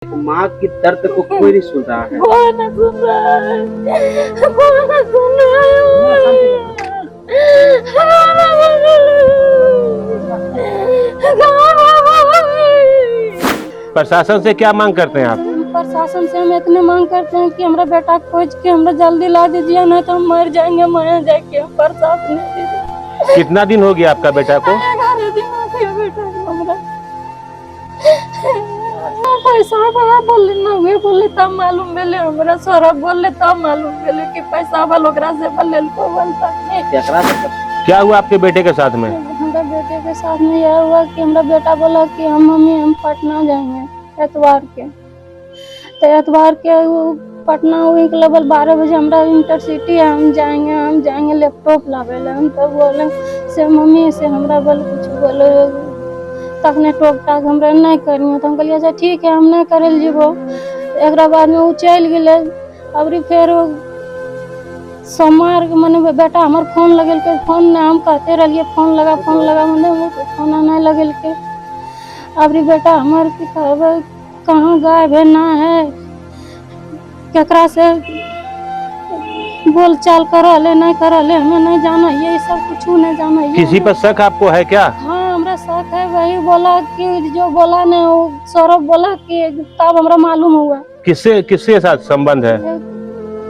माँ की दर्द को कोई नहीं सुन रहा है। कौन सुन रहा है? कौन सुन रहा है? प्रशासन से क्या मांग करते हैं आप? प्रशासन से हम इतने मांग करते हैं कि हमारा बेटा खोज के हमरा जल्दी ला दीजिए, नहीं तो हम मर जाएंगे। माया जाके प्रशासन दीजिए। कितना दिन हो गया आपका बेटा को? 11 दिन हो गया बेटा को हमरा। पैसा बड़ा बोले ना, वे बोले तब मालूम भेले हमरा। सौरभ बोले तब मालूम भेले कि पैसा वाला ओकरा से बोले को बोलता नहीं। क्या हुआ आपके बेटे के साथ में? हमारा बेटे के साथ में यह हुआ कि हमारा बेटा बोला कि हम मम्मी हम पटना जाएंगे एतवार के। तो एतवार के वो पटना हुई के लगभग 12 बजे हमारा इंटरसिटी है, हम जाएंगे लैपटॉप लावे ला। हम तो बोले से मम्मी से हमरा बोल कुछ बोलो तखने टोक टाक हमरा नहीं करियो। तो हम कहलिए अच्छा ठीक है हम नहीं करल जीवो। एक बाद में वो चल गए। अबरी फिर सोमवार मने बेटा हमार फोन लगल के, फोन ने हम कहते रहिए फोन लगा मने फोन नहीं लगल के। अबरी बेटा हमार की कहबे कहाँ गायब है ना है, केकरा से बोल चाल करले नहीं करले हमें नहीं जाना, ये सब कुछ नहीं जाना। किसी पर शक आपको है क्या? हाँ हमरा शक है। वही बोला कि जो बोला ने वो सौरभ बोला कि तब हमरा मालूम हुआ। किसके साथ संबंध है?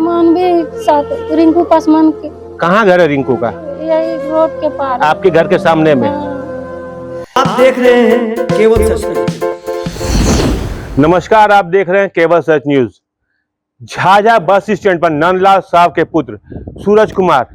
मानवी साथ रिंकू पासवान के। कहाँ घर है रिंकू का? यही रोड के पार। आपके घर के सामने में? आप देख रहे हैं केवल सच न्यूज। नमस्कार, आप देख रहे हैं केवल सच न्यूज। झाझा बस स्टैंड पर नंदलाल साहब के पुत्र सूरज कुमार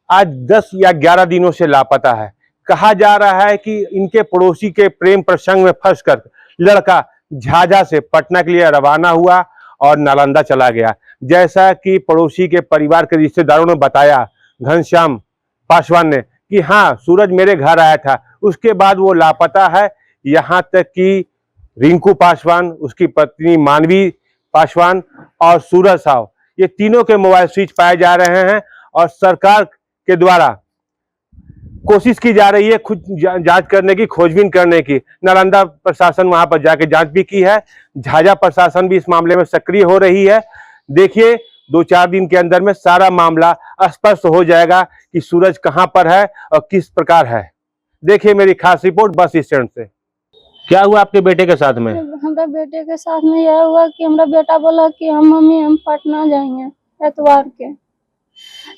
आज 10 या 11 दिनों से लापता है। कहा जा रहा है कि इनके पड़ोसी के प्रेम प्रसंग में फंसकर लड़का झाझा से पटना के लिए रवाना हुआ और नालंदा चला गया। जैसा कि पड़ोसी के परिवार के रिश्तेदारों ने बताया, घनश्याम पासवान ने, कि हाँ सूरज मेरे घर आया था, उसके बाद वो लापता है। यहाँ तक कि रिंकू पासवान, उसकी पत्नी मानवी पासवान और सूरज साहब, ये तीनों के मोबाइल स्विच पाए जा रहे हैं और सरकार के द्वारा कोशिश की जा रही है खुद जांच करने की, खोजबीन करने की। नालंदा प्रशासन वहां पर जाके जांच भी की है। झाझा प्रशासन भी इस मामले में सक्रिय हो रही है। देखिए 2-4 दिन के अंदर में सारा मामला स्पष्ट हो जाएगा कि सूरज कहां पर है और किस प्रकार है। देखिए मेरी खास रिपोर्ट बस स्टैंड से। क्या हुआ आपके बेटे के साथ में? हमारा बेटे के साथ में यह हुआ कि हमारा बेटा बोला कि हम मम्मी हम पटना जाएंगे एतवार के।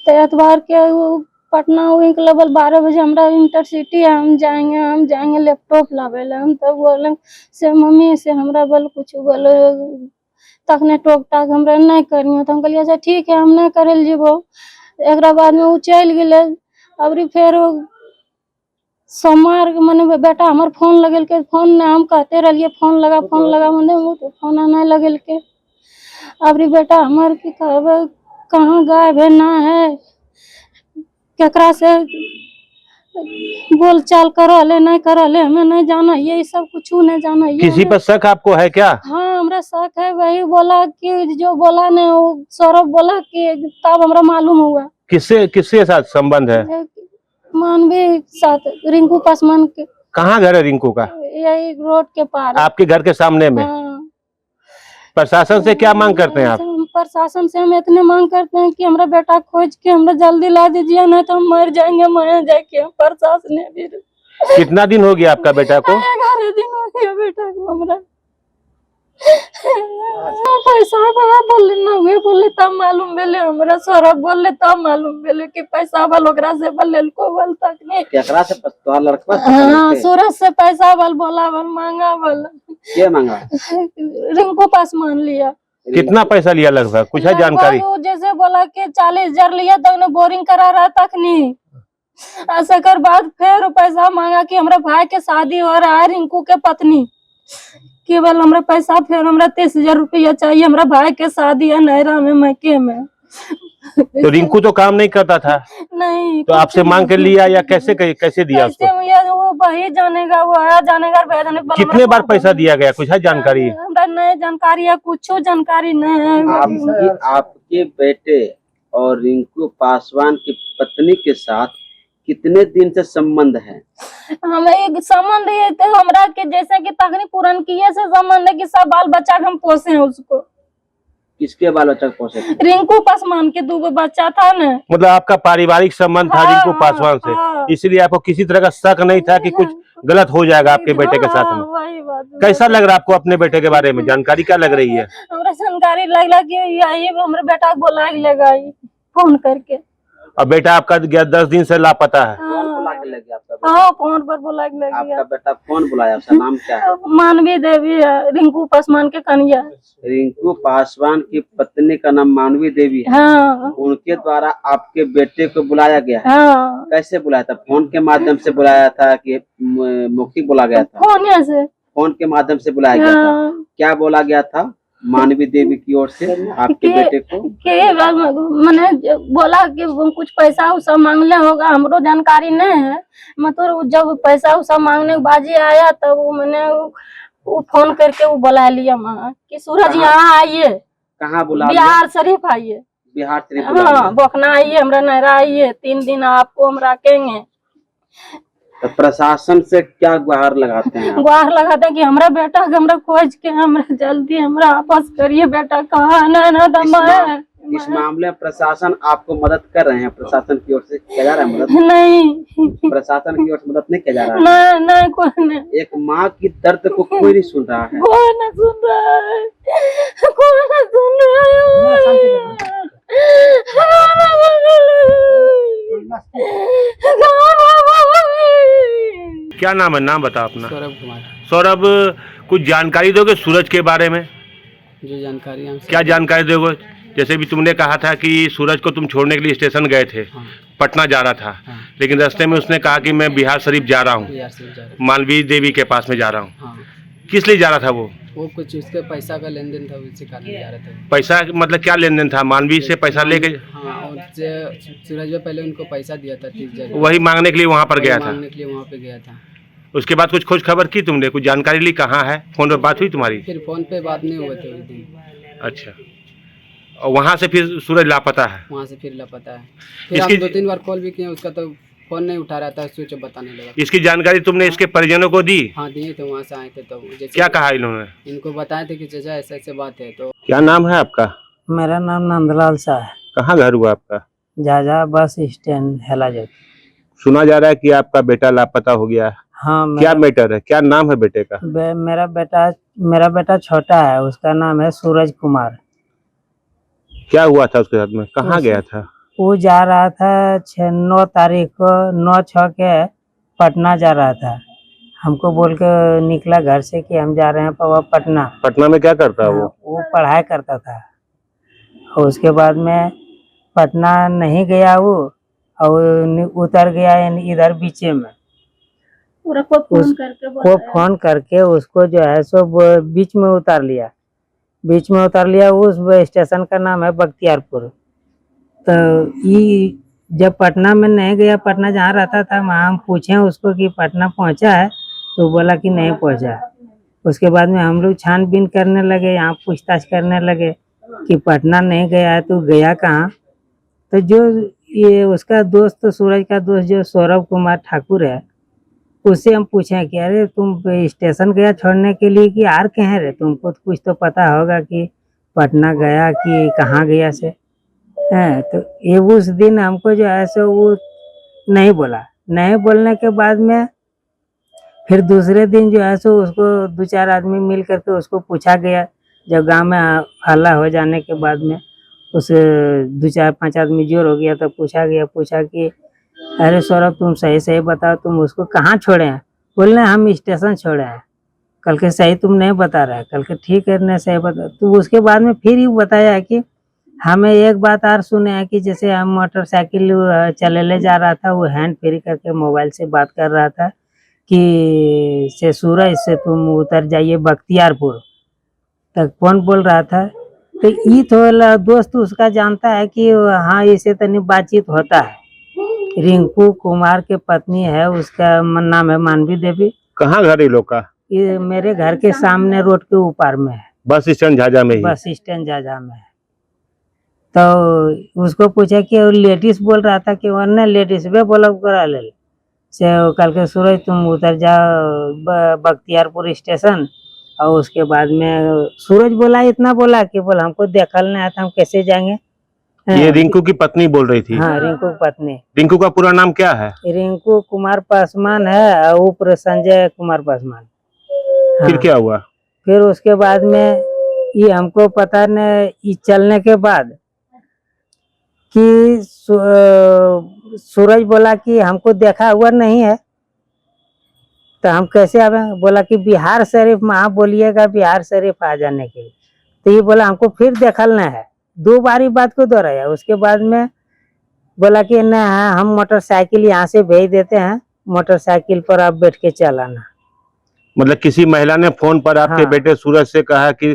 तो एतवार के वो पटना हुई के लगभग 12 बजे हमारा इंटरसिटी है, हम जाएंगे लैपटॉप लावे ला। हम तो बोले से मम्मी से हमरा बोल कुछ बोलो तखने टोक टाक हमरा नहीं करियो। तो हम कहलिए अच्छा ठीक है हम नहीं करल जीवो। एक बाद में वो चल गए। अबरी फिर सोमवार मने बेटा हमार फोन लगल के, फोन ने हम कहते रहिए फोन लगा मने फोन नहीं लगल के। अबरी बेटा हमार की कहबे कहाँ गायब है ना है, केकरा से बोल चाल करले नहीं करले हमें नहीं जाना, ये सब कुछ नहीं जाना। किसी पर शक आपको है क्या? हाँ हमरा शक है। वही बोला कि जो बोला ने वो सौरभ बोला कि तब हमरा मालूम हुआ। किसके साथ संबंध है? मानवी साथ रिंकू पासवान के। कहाँ घर है रिंकू का? यही रोड के पार। आपके घर के सामने में? हाँ। प्रशासन से क्या मांग करते हैं आप? प्रशासन से हम इतने मांग करते हैं कि हमारा बेटा खोज के हमरा जल्दी ला दीजिए, नहीं तो हम मर जाएंगे। माया जाके प्रशासन ने भी। कितना दिन हो गया आपका बेटा को? 11 दिन हो गया बेटा को हमरा। पैसा बड़ा बोले ना, वे बोले तब मालूम भेले हमरा। सौरभ बोले तब मालूम भेले कि पैसा वाला ओकरा से बोले को बोलता नहीं। केकरा से तोहर लड़का? हाँ सूरज से पैसा वाल बोला वाल मांगा वाल। के मांगा? रिंकू पासवान लिया। कितना पैसा लिया लगभग, कुछ है जानकारी? वो जैसे बोला कि 40,000 लिया तो उन्हें बोरिंग करा रहा तक नहीं। ऐसा कर बाद फिर पैसा मांगा कि हमरा भाई के शादी हो रहा है, रिंकू के पत्नी केवल हमरा पैसा फिर हमरा 30,000 रुपया चाहिए। हमरा भाई के शादी है नहरा में मैके में। तो रिंकू तो काम नहीं करता था? नहीं। तो आपसे मांग कर लिया या कैसे दिया उसको? वो वही जानेगा, वो आया जानेगा। कितने बार पैसा दिया गया, कुछ है जानकारी? हमरा नहीं जानकारी है, कुछ जानकारी नहीं है। आपके बेटे और रिंकू पासवान की पत्नी के साथ कितने दिन से संबंध है? हमें एक संबंध है तो हमरा के जैसे कि तकनी पूरन किए से संबंध है कि सब बाल बच्चा के हम पोसे हैं उसको। किसके बाल बच्चा को पोसे थे? रिंकू पासवान के 2 बच्चा था ना। मतलब आपका पारिवारिक संबंध था हाँ, रिंकू पासवान से, हाँ। इसलिए आपको किसी तरह का शक नहीं था कि कुछ गलत हो जाएगा आपके बेटे के साथ में। वही बात। कैसा लग रहा है आपको अपने बेटे के बारे में, जानकारी क्या लग रही है? हमरा जानकारी लगला कि यही हमरा बेटा को बोला लगा फोन करके। और बेटा आपका 10 दिन से लापता है। कौन बुला के ले गया आपका बेटा? हाँ फोन पर बोला लग आपका गया। बेटा कौन बुलाया? उसका नाम क्या है? मानवी देवी है, रिंकू पासवान के कन्या। रिंकू पासवान की पत्नी का नाम मानवी देवी है। हाँ उनके द्वारा आपके बेटे को बुलाया गया है। हाँ कैसे बुलाया था? फोन के माध्यम से बुलाया था कि मौखिक बोला गया था? फोन से। फोन के माध्यम से बुलाया गया था। हाँ। क्या बोला गया था मानवी देवी की ओर से आपके बेटे को? मैंने बोला कि कुछ पैसा उसा मांगले होगा, हमरो जानकारी नहीं है। मतलब जब पैसा उसा मांगने के बाजी आया तब वो मैंने वो फोन करके वो बुला लिया माँ कि सूरज यहाँ आइए, कहाँ बुला? बिहार शरीफ आइए। बिहार शरीफ बुला लिया। हाँ बोखना आइए, हमरा नहरा आइए, 3 दिन आपको हम रखेंगे। तो प्रशासन से क्या गुहार लगाते हैं आप? गुहार लगाते हैं कि हमरा बेटा के हमरा खोज के हमरा जल्दी हमरा वापस करिए, बेटा कहाँ ना दमा। इस मामले में प्रशासन आपको मदद कर रहे हैं? प्रशासन की ओर से किया जा रहा है मदद? नहीं प्रशासन की ओर से मदद नहीं किया जा रहा है। नहीं नहीं कोई नहीं। एक माँ की दर्द को कोई नहीं सुन रहा है। कोई ना सुन रहा है, कोई ना सुन रहा है। क्या नाम है, नाम बताओ अपना। सौरभ कुमार। सौरभ, कुछ जानकारी दोगे सूरज के बारे में? जो जानकारी हमसे क्या जानकारी दोगे? जैसे भी तुमने कहा था कि सूरज को तुम छोड़ने के लिए स्टेशन गए थे। हाँ। पटना जा रहा था। हाँ। लेकिन रास्ते में उसने कहा कि मैं बिहार शरीफ जा रहा हूँ, बिहार से जा रहे मालवी देवी के पास में जा रहा हूँ। हाँ। किस लिए जा रहा था वो? वो कुछ उसके पैसा का लेन देन था, उसी कारण जा रहे थे। पैसा मतलब क्या लेन देन था? मालवी से पैसा लेके हाँ, और सूरज में पहले उनको पैसा दिया था 30,000। वही मांगने के लिए वहाँ पर गया था। मांगने के लिए वहाँ पे गया था। उसके बाद कुछ खोज खबर की तुमने, कुछ जानकारी ली? कहाँ है? फोन पर बात हुई तुम्हारी? फिर फोन पे बात नहीं हुए थे उस दिन। अच्छा, और वहाँ से फिर सूरज लापता है? वहाँ से फिर लापता है। फिर हम इसकी 2-3 बार कॉल भी किए, उसका तो फोन नहीं उठा रहा था, स्विच ऑफ बताने लगा। इसकी जानकारी तुमने इसके परिजनों को दी? हाँ दिए थे, वहाँ से आए थे तो जैसे क्या कहा इन्होंने? इनको बताए थे कि चाचा ऐसे ऐसे बात है। तो क्या नाम है आपका? मेरा नाम नंदलाल शाह है। कहाँ घर हुआ आपका? Jhajha bus stand हेलाजत। सुना जा रहा है कि आपका बेटा लापता हो गया है। हाँ क्या मैटर है, क्या नाम है बेटे का? मेरा बेटा छोटा है, उसका नाम है सूरज कुमार। क्या हुआ था उसके साथ में, कहाँ गया था? वो जा रहा था 9 तारीख को 9/6 के पटना जा रहा था। हमको बोल के निकला घर से कि हम जा रहे हैं पापा पटना। पटना में क्या करता है वो? वो पढ़ाई करता था। और उसके बाद में पटना नहीं गया वो, और उतर गया इधर बीचे में। वो फोन करके उसको जो है सो बीच में उतार लिया। उस स्टेशन का नाम है बख्तियारपुर। तो ये जब पटना में नहीं गया, पटना जहाँ रहता था वहाँ हम पूछे उसको कि पटना पहुँचा है, तो बोला कि नहीं पहुँचा। उसके बाद में हम लोग छानबीन करने लगे, यहाँ पूछताछ करने लगे कि पटना नहीं गया है तो गया कहाँ। तो जो ये उसका दोस्त, सूरज का दोस्त जो सौरभ कुमार ठाकुर है, उससे हम पूछे कि अरे तुम स्टेशन गया छोड़ने के लिए कि आर कहाँ रे, तुमको तो कुछ तो पता होगा कि पटना गया कि कहाँ गया से है। तो ये उस दिन हमको जो है सो वो नहीं बोला। नहीं बोलने के बाद में फिर दूसरे दिन जो है सो उसको 2-4 आदमी मिल करके उसको पूछा गया। जब गांव में हल्ला हो जाने के बाद में उस 2-4-5 आदमी जोर हो गया तो पूछा कि अरे सौरभ तुम सही बताओ, तुम उसको कहाँ छोड़े हैं? बोलने हम स्टेशन छोड़े हैं। कल के सही तुम नहीं बता रहे। कल के ठीक है, नहीं सही बता। तो उसके बाद में फिर ये बताया कि हमें एक बात और सुने हैं कि जैसे हम मोटरसाइकिल चले जा रहा था, वो हैंड फ्री करके मोबाइल से बात कर रहा था कि से सूरज से तुम उतर जाइए बख्तियारपुर तक। कौन बोल रहा था? तो ये थोड़ा दोस्त उसका जानता है कि हाँ इससे तनी बातचीत होता है। रिंकू कुमार के पत्नी है, उसका नाम है मानवी देवी। कहाँ घर है लोग का? ये मेरे घर के सामने रोड के ऊपर में है, बस स्टैंड झाझा में ही? बस स्टैंड झाझा में है। तो उसको पूछा कि वो लेडीज बोल रहा था कि वरना लेडीज वे बोला करा ले से कल के सूरज तुम उतर जाओ बख्तियारपुर स्टेशन। और उसके बाद में सूरज बोला इतना बोला कि बोल हमको देखल नहीं आता हम कैसे जाएंगे। ये रिंकू की पत्नी बोल रही थी। हाँ रिंकू की पत्नी। रिंकू का पूरा नाम क्या है? रिंकू कुमार पासवान है और उप्र संजय कुमार पासवान। फिर हाँ। क्या हुआ? फिर उसके बाद में ये हमको पता नहीं, ये चलने के बाद कि सूरज बोला कि हमको देखा हुआ नहीं है तो हम कैसे आवे। बोला कि बिहार शरीफ वहाँ बोलिएगा बिहार शरीफ आ जाने के लिए। तो ये बोला हमको फिर देखलना है, 2 बार बात को दोहराया। उसके बाद में बोला कि न हम मोटरसाइकिल यहाँ से भेज देते हैं, मोटरसाइकिल पर आप बैठ के चलाना। मतलब किसी महिला ने फोन पर आपके हाँ। बेटे सूरज से कहा कि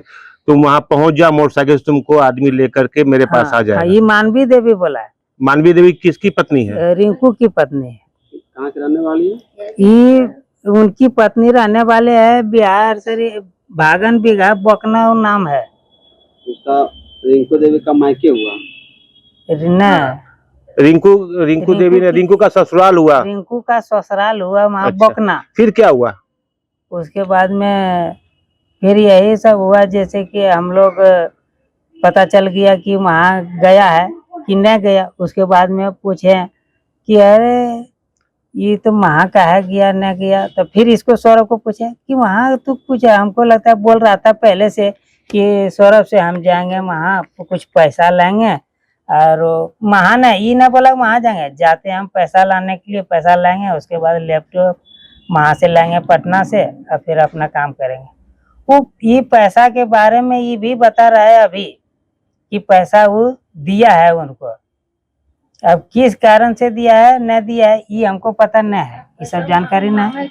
तुम वहां पहुंच जा, मोटरसाइकिल से तुमको आदमी लेकर के मेरे पास आ हाँ, जाएगा। ये मानवी देवी बोला है। मानवी देवी किसकी पत्नी है? रिंकू की पत्नी है। कहाँ के रहने वाली है? ये उनकी पत्नी रहने वाले है बिहार शरीफ, भागन बिघा बकना नाम है उसका। रिंकू देवी का मायके हुआ? न। रिंकू देवी ने, रिंकू का ससुराल हुआ? रिंकू का ससुराल हुआ वहाँ अच्छा। बकना। फिर क्या हुआ? उसके बाद में फिर यही सब हुआ, जैसे कि हम लोग पता चल गया कि वहाँ गया है कि नहीं गया। उसके बाद में पूछे कि अरे ये तो वहाँ कहा गया न गया। तो फिर इसको सौरभ को पूछे कि वहाँ तू पूछा, हमको लगता है बोल रहा था पहले से कि सौरभ से हम जाएंगे वहाँ कुछ पैसा लेंगे और वहाँ न ये ना बोला वहाँ जाएंगे, जाते हैं हम पैसा लाने के लिए, पैसा लाएंगे उसके बाद लैपटॉप वहाँ से लाएंगे पटना से और फिर अपना काम करेंगे। वो ये पैसा के बारे में ये भी बता रहा है अभी कि पैसा वो दिया है उनको। अब किस कारण से दिया है न दिया है ये हमको पता नहीं है, ये सब जानकारी नहीं है।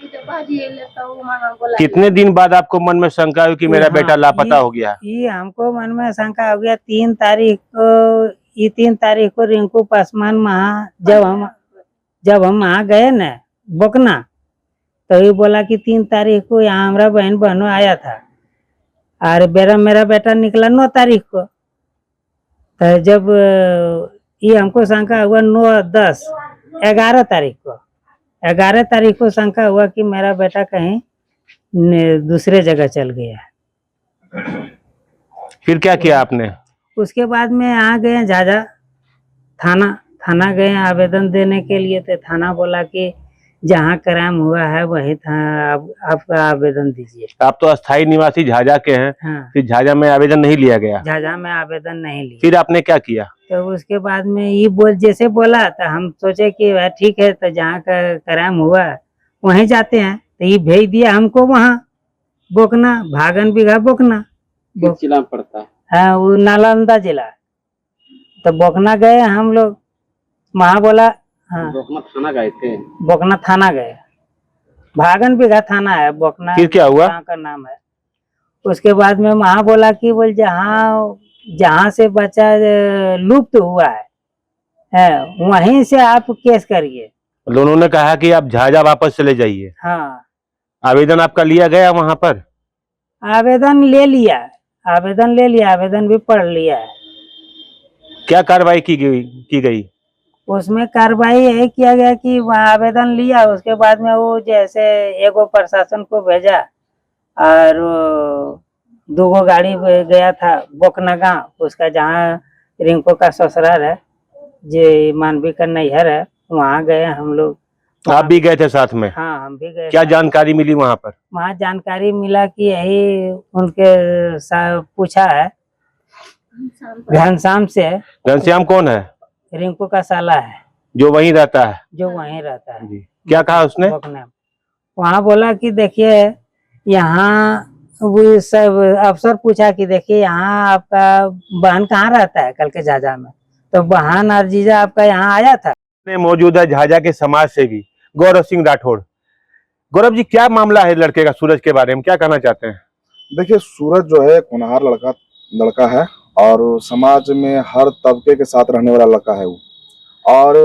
कितने दिन बाद आपको मन में शंका हुई कि मेरा हाँ, बेटा लापता हो गया? ये हमको मन में शंका हो गया 3 तारीख को। ये 3 तारीख को रिंकू पासवान वहाँ जब हम वहाँ गए न बकना, तो ये बोला कि 3 तारीख को यहाँ हमारा बहन बहनों आया था और मेरा बेटा निकला 9 तारीख को। तो जब ये हमको शंका हुआ 9, 10, 11 तारीख को, 11 तारीख को शंका हुआ कि मेरा बेटा कहीं दूसरे जगह चल गया है। फिर क्या किया आपने? उसके बाद में आ गए झाझा थाना गए आवेदन देने के लिए। तो थाना बोला कि जहाँ क्राइम हुआ है वही था, आपका आवेदन दीजिए। आप तो अस्थायी निवासी झाझा के हैं। हाँ, फिर झाझा में आवेदन नहीं लिया गया? झाझा में आवेदन नहीं लिया। फिर आपने क्या किया? तो उसके बाद में ये जैसे बोला तो हम सोचे कि वह ठीक है, तो जहाँ का क्राइम हुआ वहीं जाते हैं। तो ये भेज दिया हमको वहाँ बोकना, भागन बिघा बोकना। किस जिला में पड़ता है? हाँ वो नालंदा जिला। तो बोकना गए हम लोग, वहाँ बोला हाँ बोकना थाना गए थे? बोकना थाना गए, भागन बिघा थाना है बोकना। फिर क्या हुआ? का नाम है। उसके बाद में वहाँ बोला कि बोल जहाँ से बच्चा लुप्त हुआ है वहीं से आप केस करिए। दोनों ने कहा कि आप झाझा वापस चले जाइए। हाँ आवेदन आपका लिया गया वहां पर? आवेदन ले लिया, आवेदन भी पढ़ लिया है। क्या कार्रवाई की गई? उसमें कार्रवाई यही किया गया कि वहाँ आवेदन लिया, उसके बाद में वो जैसे एगो प्रशासन को भेजा और 2 गाड़ी गया था बोकना गाँव, उसका जहाँ रिंकू का ससुराल है, जे मानवी का नैहर है, वहाँ गए हम लोग। आप भी गए थे साथ में? हाँ हम भी गए। क्या जानकारी मिली वहां पर? वहाँ जानकारी मिला कि यही उनके पूछा है घनश्याम से। घनश्याम कौन है? रिंकू का साला है जो वहीं रहता है? जो वहीं रहता है। जी। क्या कहा उसने? वहाँ बोला कि देखिए यहाँ वो सब अफसर पूछा कि देखिए यहाँ आपका बहन कहाँ रहता है कल के झाझा में, तो बहन और जीजा आपका यहाँ आया था। मौजूद है झाझा के समाज सेवी गौरव सिंह राठौड़। गौरव जी, क्या मामला है लड़के का, सूरज के बारे में क्या कहना चाहते हैं? देखिए, सूरज जो है होनहार लड़का है और समाज में हर तबके के साथ रहने वाला लड़का है वो। और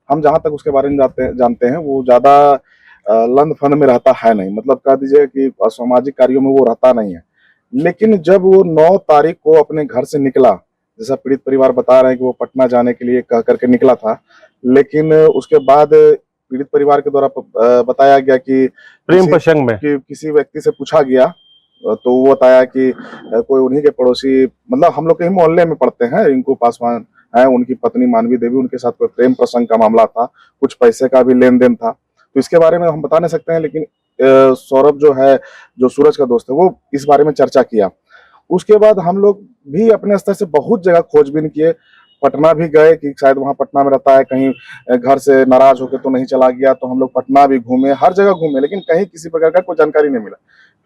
हम जहाँ तक उसके बारे में जानते हैं वो ज्यादा लंद फंद में रहता है नहीं, मतलब कह दीजिए कि असामाजिक कार्यों में वो रहता नहीं है। लेकिन जब वो 9 तारीख को अपने घर से निकला जैसा पीड़ित परिवार बता रहे हैं कि वो पटना जाने के लिए कह करके निकला था, लेकिन उसके बाद पीड़ित परिवार के द्वारा बताया गया कि प्रेम प्रसंग में कि किसी व्यक्ति से पूछा गया तो वो बताया कि कोई उन्हीं के पड़ोसी, मतलब हम लोग के ही मोहल्ले में पढ़ते हैं, रिंकू पासवान है, उनकी पत्नी मानवी देवी, उनके साथ कोई प्रेम प्रसंग का मामला था, कुछ पैसे का भी लेन देन था। तो इसके बारे में हम बता नहीं सकते हैं, लेकिन सौरभ जो है, जो सूरज का दोस्त है, वो इस बारे में चर्चा किया। उसके बाद हम लोग भी अपने स्तर से बहुत जगह खोजबीन किए, पटना भी गए कि शायद वहाँ पटना में रहता है, कहीं घर से नाराज होकर तो नहीं चला गया, तो हम लोग पटना भी घूमे, हर जगह घूमे, लेकिन कहीं किसी प्रकार का कोई जानकारी नहीं मिला।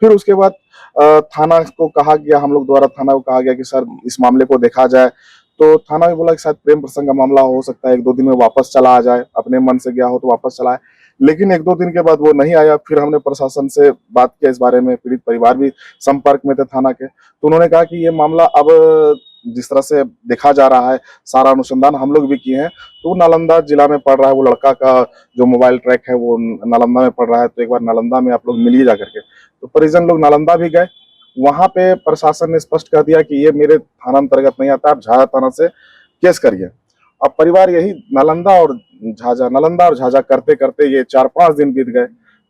फिर उसके बाद थाना को कहा गया, हम लोग द्वारा थाना को कहा गया कि सर इस मामले को देखा जाए, तो थाना भी बोला कि शायद प्रेम प्रसंग का मामला हो सकता है, 1-2 दिन में वापस चला आ जाए, अपने मन से गया हो तो वापस चला आए। लेकिन 1-2 दिन के बाद वो नहीं आया। फिर हमने प्रशासन से बात किया इस बारे में, पीड़ित परिवार भी संपर्क में थे थाना के, तो उन्होंने कहा कि ये मामला अब जिस तरह से देखा जा रहा है, सारा अनुसंधान हम लोग भी किए हैं, तो नालंदा जिला में पड़ रहा है, वो लड़का का जो मोबाइल ट्रैक है वो नालंदा में पड़ रहा है, तो एक बार नालंदा में आप लोग मिलिए जा करके। तो परिजन लोग नालंदा भी गए, वहां पे प्रशासन ने स्पष्ट कर दिया कि ये मेरे थाना अंतर्गत नहीं आता, आप झाझा थाना से केस करिए। अब परिवार यही नालंदा और झाझा करते करते ये 4-5 दिन बीत गए।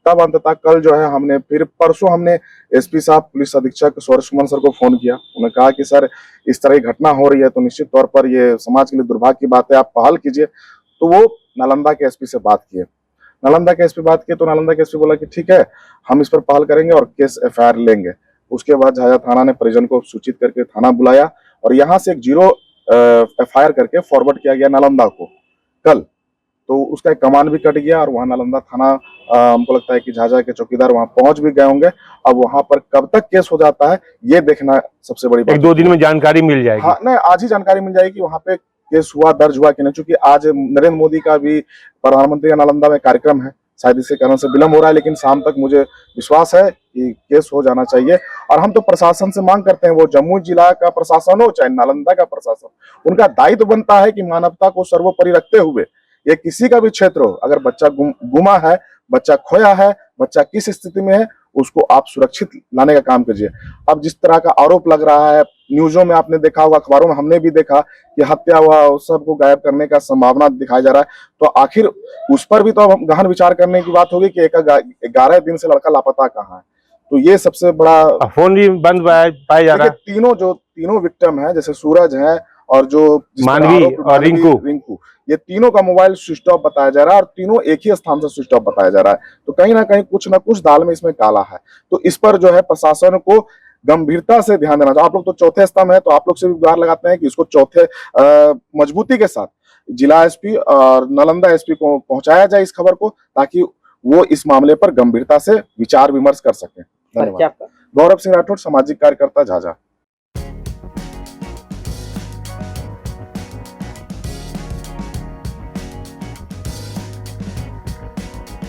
तब अंततः कल जो है हमने फिर परसों हमने एसपी साहब पुलिस अधीक्षक सूरज कुमार सर को फोन किया। उन्होंने कहा कि सर इस तरह की घटना हो रही है तो निश्चित तौर पर ये समाज के लिए दुर्भाग्य की बात है, आप पहल कीजिए। तो वो नालंदा के एसपी से बात किए, नालंदा के एसपी बात किए, तो नालंदा के एसपी बोला कि ठीक है, हम इस पर पहल करेंगे और केस FIR लेंगे। उसके बाद झाझा थाना ने परिजन को सूचित करके थाना बुलाया और यहाँ से एक 0 FIR करके फॉरवर्ड किया गया नालंदा को कल। तो उसका एक कमान भी कट गया और वहाँ नालंदा थाना हमको लगता है कि झाझा के चौकीदार वहाँ पहुंच भी गए होंगे। अब वहाँ पर कब तक केस हो जाता है ये देखना सबसे बड़ी बात। 1-2 दिन में जानकारी मिल जाएगी। हाँ, नहीं, आज ही जानकारी मिल जाएगी वहाँ पे केस हुआ, दर्ज हुआ कि नहीं, क्योंकि आज नरेंद्र मोदी का भी प्रधानमंत्री का नालंदा में कार्यक्रम है, शायद इसी कारण से विलंब हो रहा है, लेकिन शाम तक मुझे विश्वास है कि केस हो जाना चाहिए। और हम तो प्रशासन से मांग करते हैं, वो जम्मू जिला का प्रशासन हो चाहे नालंदा का प्रशासन, उनका दायित्व बनता है कि मानवता को सर्वोपरि रखते हुए ये किसी का भी क्षेत्र हो, अगर बच्चा गुमा है, बच्चा खोया है, बच्चा किस स्थिति में है, उसको आप सुरक्षित लाने का काम कीजिए। अब जिस तरह का आरोप लग रहा है, न्यूजों में आपने देखा होगा, अखबारों में हमने भी देखा कि हत्या हुआ, उस सबको गायब करने का संभावना दिखाया जा रहा है, तो आखिर उस पर भी तो अब गहन विचार करने की बात होगी कि 11 दिन से लड़का लापता कहाँ है। तो ये सबसे बड़ा, फोन भी बंद पाया जा रहा है। तीनों विक्टिम है, जैसे सूरज है और जो मानवी और रिंकू, ये तीनों का मोबाइल स्विच ऑफ बताया जा रहा है और तीनों एक ही स्थान से स्विच ऑफ बताया जा रहा है। तो कहीं ना कहीं कुछ ना कुछ दाल में इसमें काला है। तो इस पर जो है प्रशासन को गंभीरता से ध्यान देना चाहिए। आप लोग तो चौथे स्तंभ है, तो आप लोग से भी गुहार लगाते हैं कि इसको चौथे मजबूती के साथ जिला एसपी और नालंदा एसपी को पहुंचाया जाए इस खबर को, ताकि वो इस मामले पर गंभीरता से विचार विमर्श कर सके। धन्यवाद। गौरव सिंह राठौड़, सामाजिक कार्यकर्ता, झाझा।